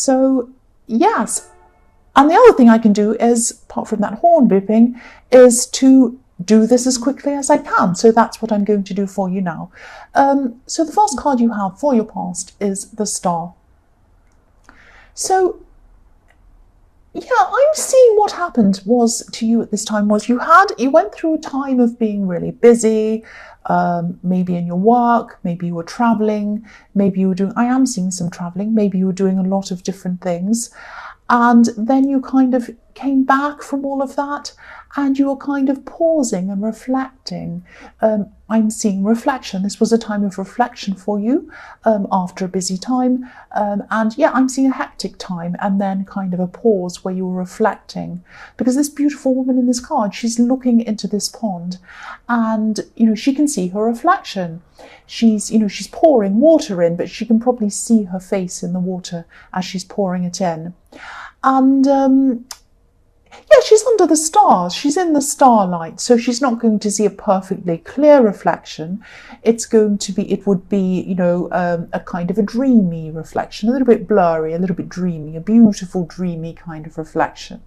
So yes, and the other thing I can do is, apart from that horn beeping, is to do this as quickly as I can. So that's what I'm going to do for you now. So the first card you have for your past is the Star. So yeah, I'm seeing what happened was to you at this time was you went through a time of being really busy, maybe in your work, maybe you were traveling, maybe you were doing, I am seeing some traveling, maybe you were doing a lot of different things. And then you kind of came back from all of that and you were kind of pausing and reflecting. I'm seeing reflection. This was a time of reflection for you after a busy time. And yeah, I'm seeing a hectic time and then kind of a pause where you were reflecting. Because this beautiful woman in this card, she's looking into this pond and, she can see her reflection. She's pouring water in, but she can probably see her face in the water as she's pouring it in. And yeah, she's under the stars. She's in the starlight, so she's not going to see a perfectly clear reflection. It would be, a kind of a dreamy reflection, a little bit blurry, a little bit dreamy, a beautiful, dreamy kind of reflection.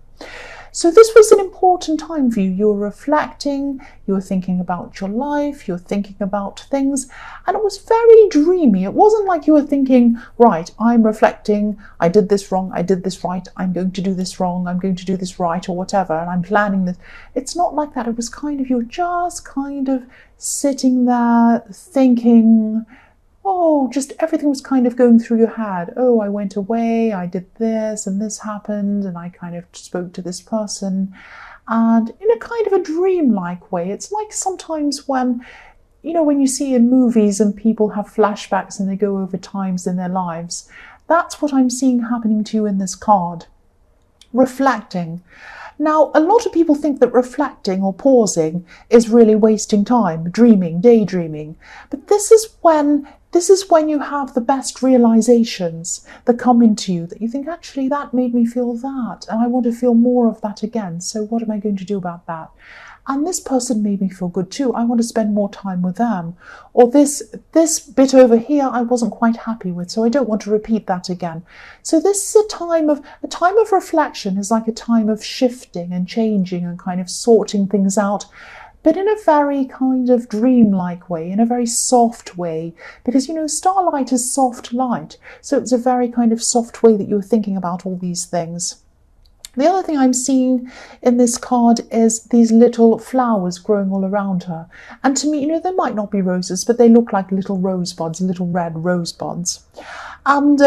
So this was an important time for you. You were reflecting, you were thinking about your life, you were thinking about things, and it was very dreamy. It wasn't like you were thinking, right, I'm reflecting, I did this wrong, I did this right, I'm going to do this wrong, I'm going to do this right, or whatever, and I'm planning this. It's not like that. It was kind of, you're just kind of sitting there thinking, just everything was kind of going through your head. Oh, I went away, I did this, and this happened, and I kind of spoke to this person. And in a kind of a dreamlike way. It's like sometimes when you see in movies and people have flashbacks and they go over times in their lives. That's what I'm seeing happening to you in this card. Reflecting. Now, a lot of people think that reflecting or pausing is really wasting time, dreaming, daydreaming. But this is when you have the best realizations that come into you, that you think, actually, that made me feel that, and I want to feel more of that again. So what am I going to do about that? And this person made me feel good too. I want to spend more time with them. Or this bit over here I wasn't quite happy with, so I don't want to repeat that again. So this is a time of reflection is like a time of shifting and changing and kind of sorting things out, but in a very kind of dreamlike way, in a very soft way, because starlight is soft light. So it's a very kind of soft way that you're thinking about all these things. The other thing I'm seeing in this card is these little flowers growing all around her. And to me, they might not be roses, but they look like little rosebuds, little red rosebuds. And,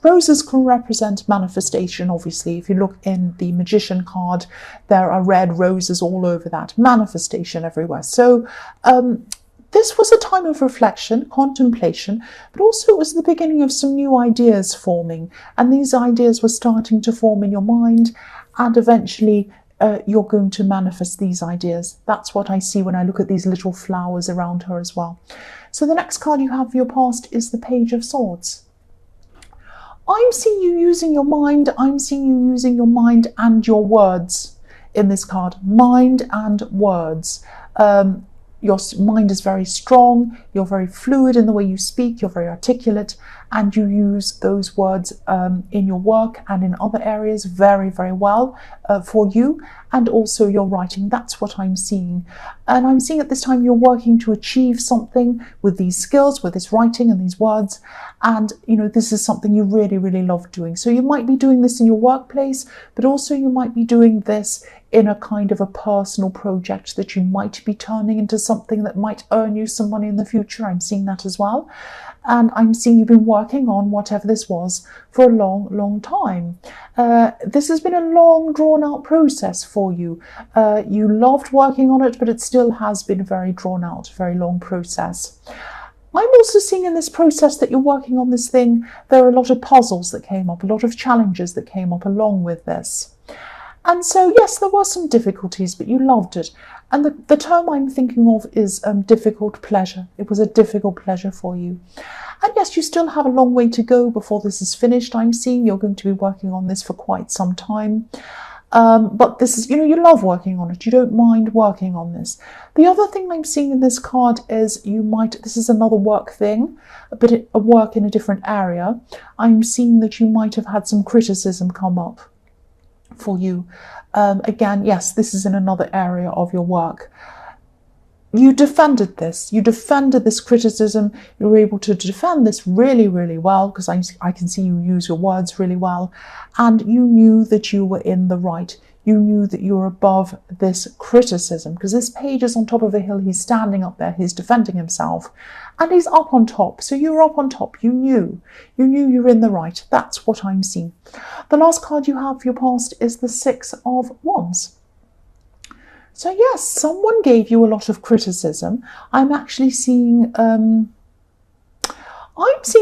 roses can represent manifestation, obviously. If you look in the Magician card, there are red roses all over that. Manifestation everywhere. So, this was a time of reflection, contemplation, but also it was the beginning of some new ideas forming. And these ideas were starting to form in your mind, and eventually you're going to manifest these ideas. That's what I see when I look at these little flowers around her as well. So the next card you have for your past is the Page of Swords. I'm seeing you using your mind. I'm seeing you using your mind and your words in this card. Mind and words. Your mind is very strong, you're very fluid in the way you speak, you're very articulate, and you use those words in your work and in other areas very, very well for you, and also your writing. That's what I'm seeing. And I'm seeing at this time you're working to achieve something with these skills, with this writing and these words, and this is something you really, really love doing. So you might be doing this in your workplace, but also you might be doing this in a kind of a personal project that you might be turning into something that might earn you some money in the future. I'm seeing that as well. And I'm seeing you've been working on whatever this was for a long, long time. This has been a long, drawn-out process for you. You loved working on it, but it still has been a very drawn-out, very long process. I'm also seeing in this process that you're working on this thing, there are a lot of puzzles that came up, a lot of challenges that came up along with this. And so, yes, there were some difficulties, but you loved it. And the term I'm thinking of is difficult pleasure. It was a difficult pleasure for you. And yes, you still have a long way to go before this is finished. I'm seeing you're going to be working on this for quite some time. But this is, you love working on it. You don't mind working on this. The other thing I'm seeing in this card is this is another work thing, but a work in a different area. I'm seeing that you might have had some criticism come up for you. Again, yes, this is in another area of your work. You defended this. You defended this criticism. You were able to defend this really, really well, because I can see you use your words really well. And you knew that you were in the right. You knew that you were above this criticism, because this page is on top of a hill. He's standing up there. He's defending himself. And he's up on top. So you were up on top. You knew. You knew you were in the right. That's what I'm seeing. The last card you have for your past is the Six of Wands. So yes, someone gave you a lot of criticism. I'm actually seeing,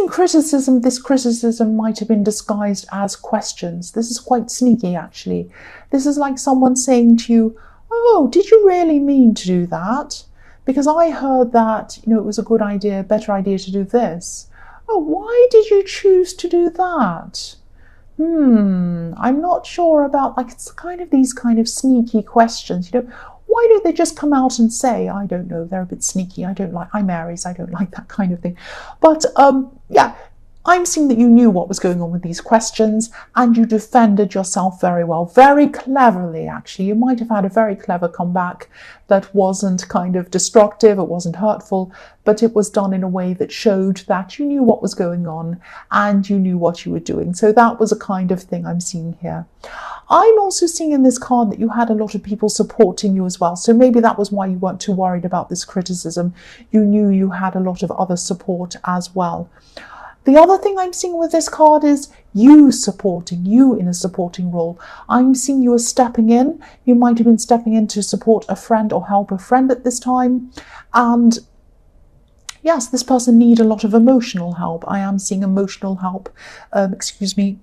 criticism. This criticism might have been disguised as questions. This is quite sneaky, actually. This is like someone saying to you, oh, did you really mean to do that? Because I heard that, it was a good idea, better idea to do this. Oh, why did you choose to do that? I'm not sure about, it's kind of these kind of sneaky questions, why don't they just come out and say, I don't know, they're a bit sneaky, I'm Aries, I don't like that kind of thing. But yeah, I'm seeing that you knew what was going on with these questions and you defended yourself very well, very cleverly, actually. You might have had a very clever comeback that wasn't kind of destructive, it wasn't hurtful, but it was done in a way that showed that you knew what was going on and you knew what you were doing. So that was a kind of thing I'm seeing here. I'm also seeing in this card that you had a lot of people supporting you as well. So maybe that was why you weren't too worried about this criticism. You knew you had a lot of other support as well. The other thing I'm seeing with this card is you supporting, you in a supporting role. I'm seeing you as stepping in. You might have been stepping in to support a friend or help a friend at this time. And yes, this person needs a lot of emotional help. I am seeing emotional help. Excuse me.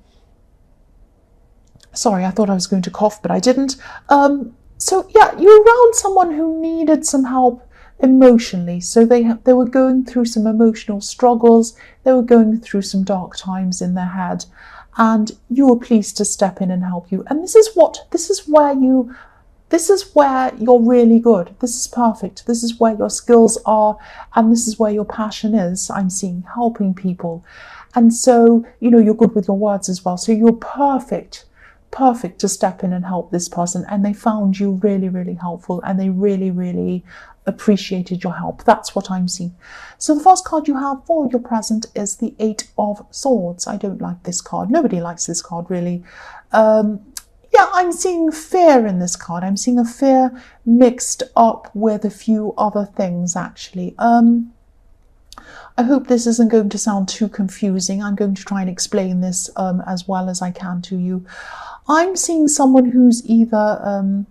Sorry, I thought I was going to cough, but I didn't. So yeah, you're around someone who needed some help emotionally. So they were going through some emotional struggles. They were going through some dark times in their head, and you were pleased to step in and help you. And this is where you're really good. This is perfect. This is where your skills are, and this is where your passion is. I'm seeing helping people. And so, you're good with your words as well. So you're perfect to step in and help this person. And they found you really, really helpful, and they really, really appreciated your help. That's what I'm seeing. So the first card you have for your present is the Eight of Swords. I don't like this card. Nobody likes this card, really. Yeah, I'm seeing fear in this card. I'm seeing a fear mixed up with a few other things, actually. I hope this isn't going to sound too confusing. I'm going to try and explain this as well as I can to you. I'm seeing someone who's either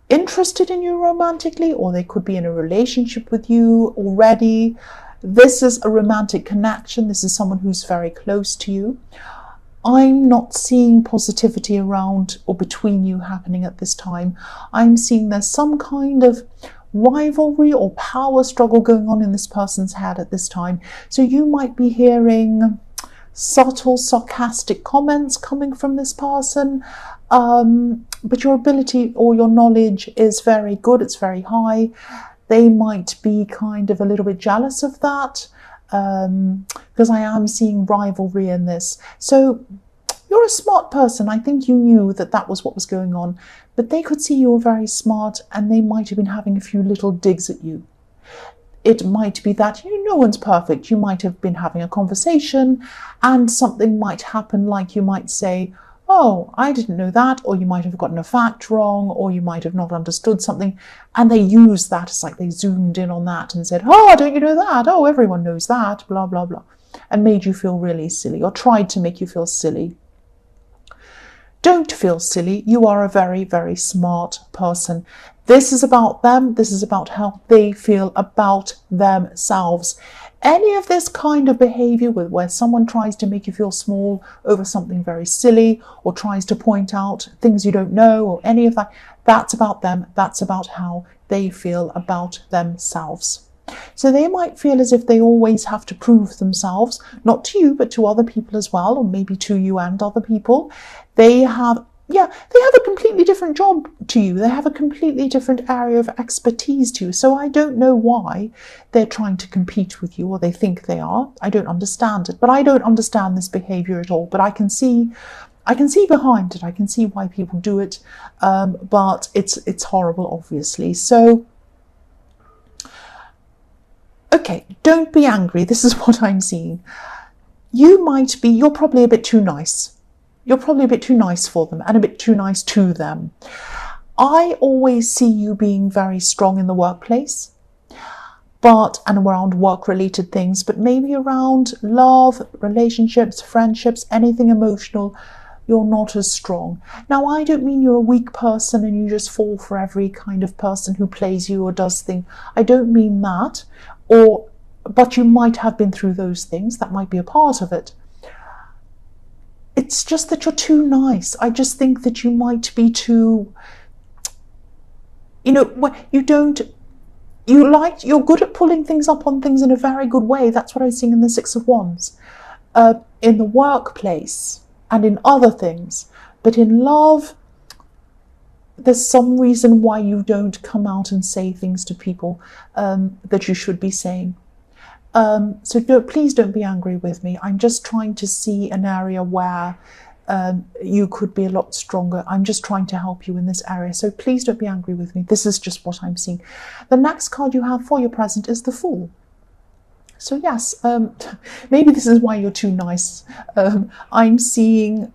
interested in you romantically, or they could be in a relationship with you already. This is a romantic connection. This is someone who's very close to you. I'm not seeing positivity around or between you happening at this time. I'm seeing there's some kind of rivalry or power struggle going on in this person's head at this time. So you might be hearing subtle, sarcastic comments coming from this person, but your ability or your knowledge is very good. It's very high. They might be kind of a little bit jealous of that, because I am seeing rivalry in this. So you're a smart person. I think you knew that that was what was going on, but they could see you were very smart, and they might have been having a few little digs at you. It might be that, no one's perfect. You might have been having a conversation and something might happen, like you might say, oh, I didn't know that, or you might have gotten a fact wrong, or you might have not understood something, and they use that. It's like they zoomed in on that and said, oh, don't you know that? Oh, everyone knows that, blah, blah, blah, and made you feel really silly, or tried to make you feel silly. Don't feel silly. You are a very, very smart person. This is about them. This is about how they feel about themselves. Any of this kind of behavior where someone tries to make you feel small over something very silly, or tries to point out things you don't know, or any of that, that's about them. That's about how they feel about themselves. So they might feel as if they always have to prove themselves, not to you, but to other people as well, or maybe to you and other people. They have yeah, they have a completely different job to you. They have a completely different area of expertise to you. So I don't know why they're trying to compete with you, or they think they are. I don't understand it, but I don't understand this behavior at all. But I can see behind it. I can see why people do it, but it's horrible, obviously. So, okay, don't be angry. This is what I'm seeing. You're probably a bit too nice. You're probably a bit too nice for them and a bit too nice to them. I always see you being very strong in the workplace, and around work-related things, but maybe around love, relationships, friendships, anything emotional, you're not as strong. Now, I don't mean you're a weak person and you just fall for every kind of person who plays you or does things. I don't mean that, but you might have been through those things. That might be a part of it. It's just that you're too nice. I just think that you might be too, you're good at pulling things up on things in a very good way. That's what I was seeing in the Six of Wands. In the workplace and in other things. But in love, there's some reason why you don't come out and say things to people that you should be saying. Please don't be angry with me. I'm just trying to see an area where you could be a lot stronger. I'm just trying to help you in this area. So please don't be angry with me. This is just what I'm seeing. The next card you have for your present is the Fool. So yes, maybe this is why you're too nice. I'm seeing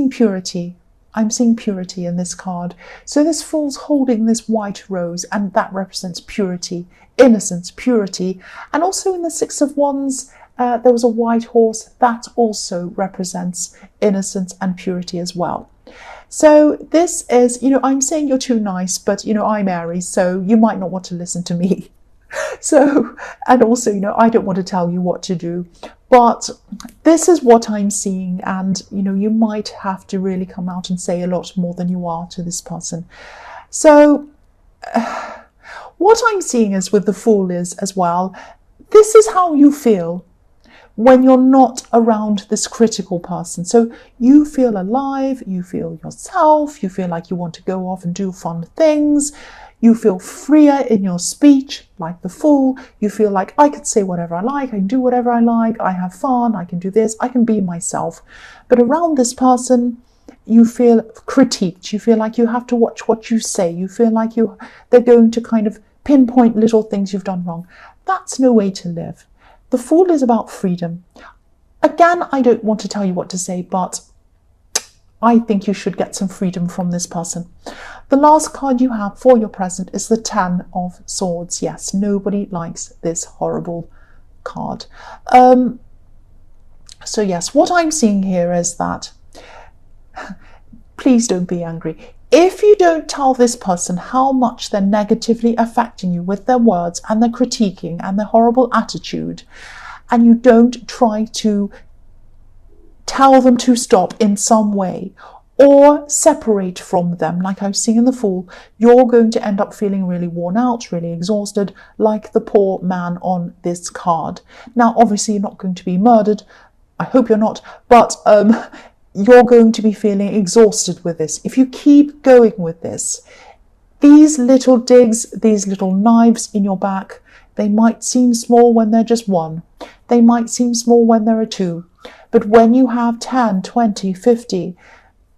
purity. I'm seeing purity in this card. So this Fool's holding this white rose, and that represents purity, innocence, purity. And also in the Six of Wands, there was a white horse. That also represents innocence and purity as well. So this is, I'm saying you're too nice, but, I'm Aries, so you might not want to listen to me. So, and also, I don't want to tell you what to do, but this is what I'm seeing. And, you might have to really come out and say a lot more than you are to this person. So what I'm seeing is with the Fool is as well, this is how you feel when you're not around this critical person. So you feel alive, you feel yourself, you feel like you want to go off and do fun things. You feel freer in your speech, like the Fool. You feel like I can say whatever I like, I can do whatever I like, I have fun, I can do this, I can be myself. But around this person, you feel critiqued. You feel like you have to watch what you say. You feel like they're going to kind of pinpoint little things you've done wrong. That's no way to live. The Fool is about freedom. Again, I don't want to tell you what to say, but I think you should get some freedom from this person. The last card you have for your present is the Ten of Swords. Yes, nobody likes this horrible card. So yes, what I'm seeing here is that, please don't be angry. If you don't tell this person how much they're negatively affecting you with their words and their critiquing and their horrible attitude, and you don't try to tell them to stop in some way, or separate from them, like I've seen in the Fool, you're going to end up feeling really worn out, really exhausted, like the poor man on this card. Now, obviously, you're not going to be murdered. I hope you're not, but you're going to be feeling exhausted with this. If you keep going with this, these little digs, these little knives in your back, they might seem small when they're just one. They might seem small when there are two. But when you have 10, 20, 50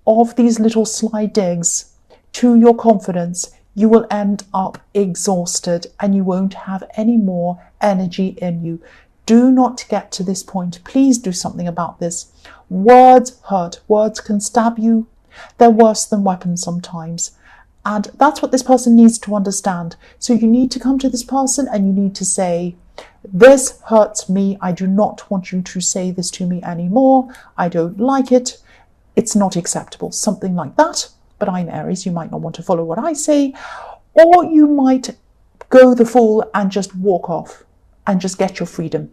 of these little sly digs to your confidence, you will end up exhausted and you won't have any more energy in you. Do not get to this point. Please do something about this. Words hurt. Words can stab you. They're worse than weapons sometimes. And that's what this person needs to understand. So you need to come to this person and you need to say, this hurts me. I do not want you to say this to me anymore. I don't like it. It's not acceptable. Something like that. But I'm Aries. You might not want to follow what I say. Or you might go the Fool and just walk off and just get your freedom.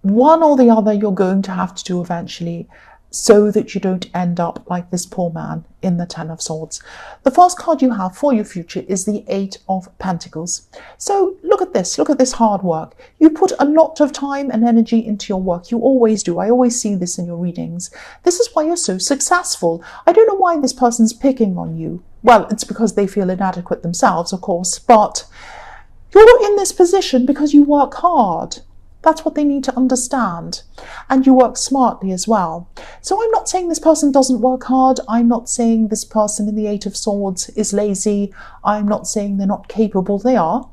One or the other you're going to have to do eventually. so that you don't end up like this poor man in the Ten of Swords. The first card you have for your future is the Eight of Pentacles. So look at this hard work. You put a lot of time and energy into your work. You always do. I always see this in your readings. This is why you're so successful. I don't know why this person's picking on you. Well, it's because they feel inadequate themselves, of course, but you're in this position because you work hard. That's what they need to understand. And you work smartly as well. So I'm not saying this person doesn't work hard. I'm not saying this person in the Eight of Swords is lazy. I'm not saying they're not capable. They are.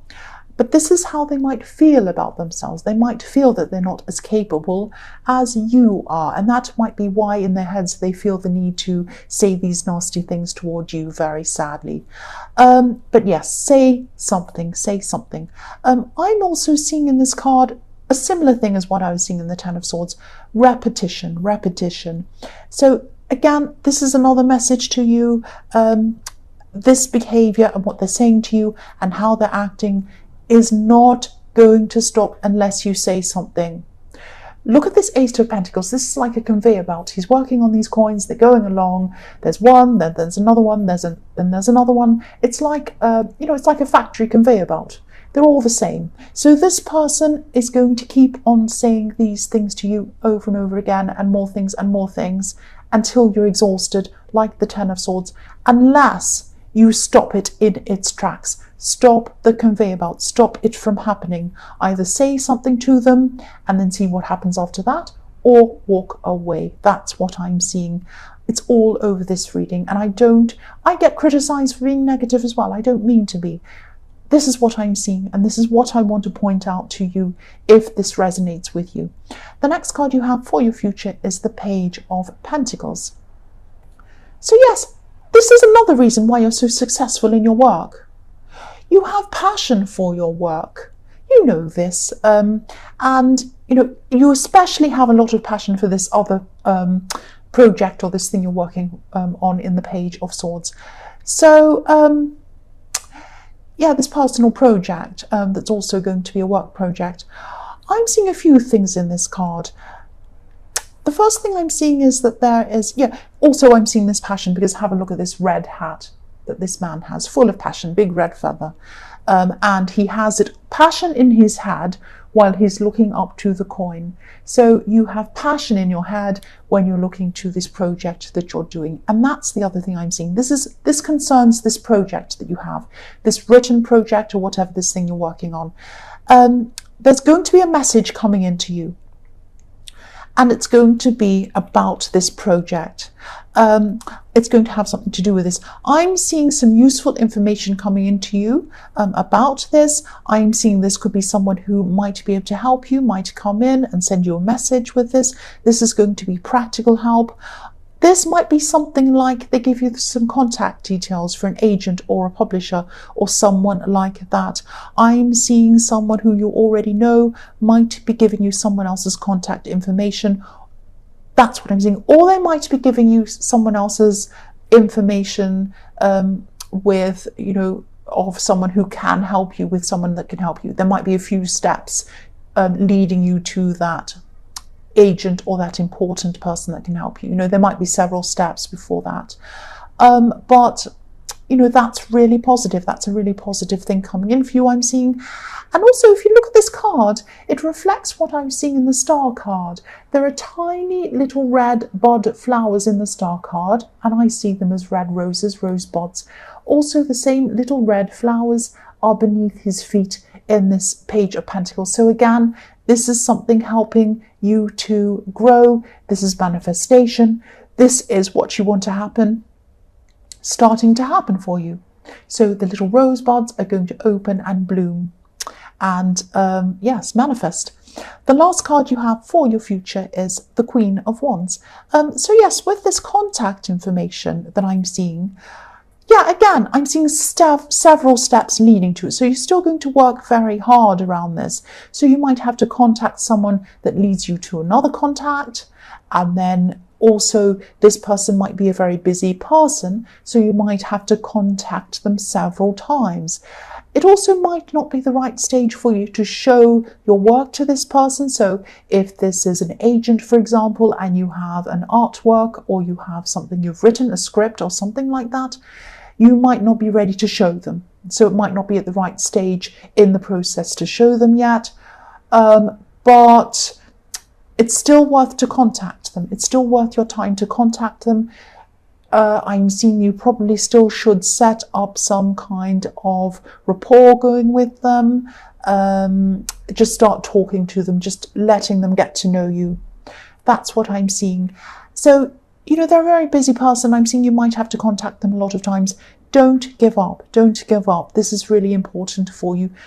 But this is how they might feel about themselves. They might feel that they're not as capable as you are. And that might be why in their heads they feel the need to say these nasty things toward you, very sadly. But yes, say something, say something. I'm also seeing in this card a similar thing as what I was seeing in the Ten of Swords. Repetition, repetition. So again, this is another message to you. This behavior and what they're saying to you and how they're acting is not going to stop unless you say something. Look at this Ace of Pentacles. This is like a conveyor belt. He's working on these coins. They're going along. There's one, then there's another one, there's another one. It's like it's like a factory conveyor belt. They're all the same. So this person is going to keep on saying these things to you over and over again, and more things until you're exhausted, like the Ten of Swords, unless you stop it in its tracks. Stop the conveyor belt. Stop it from happening. Either say something to them and then see what happens after that, or walk away. That's what I'm seeing. It's all over this reading. And I get criticized for being negative as well. I don't mean to be. This is what I'm seeing, and this is what I want to point out to you if this resonates with you. The next card you have for your future is the Page of Pentacles. So yes, this is another reason why you're so successful in your work. You have passion for your work. You know this. And you especially have a lot of passion for this other project or this thing you're working on in the Page of Swords. So yeah, this personal project that's also going to be a work project. I'm seeing a few things in this card. The first thing I'm seeing is that there is, also I'm seeing this passion because have a look at this red hat that this man has, full of passion, big red feather. And he has passion in his head while he's looking up to the coin. So you have passion in your head when you're looking to this project that you're doing. And that's the other thing I'm seeing. This concerns this project that you have, this written project or whatever this thing you're working on. There's going to be a message coming into you. And it's going to be about this project. It's going to have something to do with this. I'm seeing some useful information coming into you about this. I'm seeing this could be someone who might be able to help you, might come in and send you a message with this. This is going to be practical help. This might be something like they give you some contact details for an agent or a publisher or someone like that. I'm seeing someone who you already know might be giving you someone else's contact information. That's what I'm seeing. Or they might be giving you someone else's information with, of someone who can help you with someone that can help you. There might be a few steps leading you to that agent or that important person that can help you. There might be several steps before that. But that's really positive. That's a really positive thing coming in for you, I'm seeing. And also, if you look at this card, it reflects what I'm seeing in the Star card. There are tiny little red bud flowers in the Star card, and I see them as red roses, rose buds. Also, the same little red flowers are beneath his feet in this Page of Pentacles. So again, this is something helping you to grow. This is manifestation. This is what you want to happen, starting to happen for you. So the little rosebuds are going to open and bloom. And yes, manifest. The last card you have for your future is the Queen of Wands. So yes, with this contact information that I'm seeing, again, I'm seeing several steps leading to it. So you're still going to work very hard around this. So you might have to contact someone that leads you to another contact, and then Also, this person might be a very busy person, so you might have to contact them several times. It also might not be the right stage for you to show your work to this person. So if this is an agent, for example, and you have an artwork or you have something you've written, a script or something like that, you might not be ready to show them. So it might not be at the right stage in the process to show them yet. But it's still worth to contact them. It's still worth your time to contact them. I'm seeing you probably still should set up some kind of rapport going with them. Just start talking to them, just letting them get to know you. That's what I'm seeing. So, they're a very busy person. I'm seeing you might have to contact them a lot of times. Don't give up. Don't give up. This is really important for you.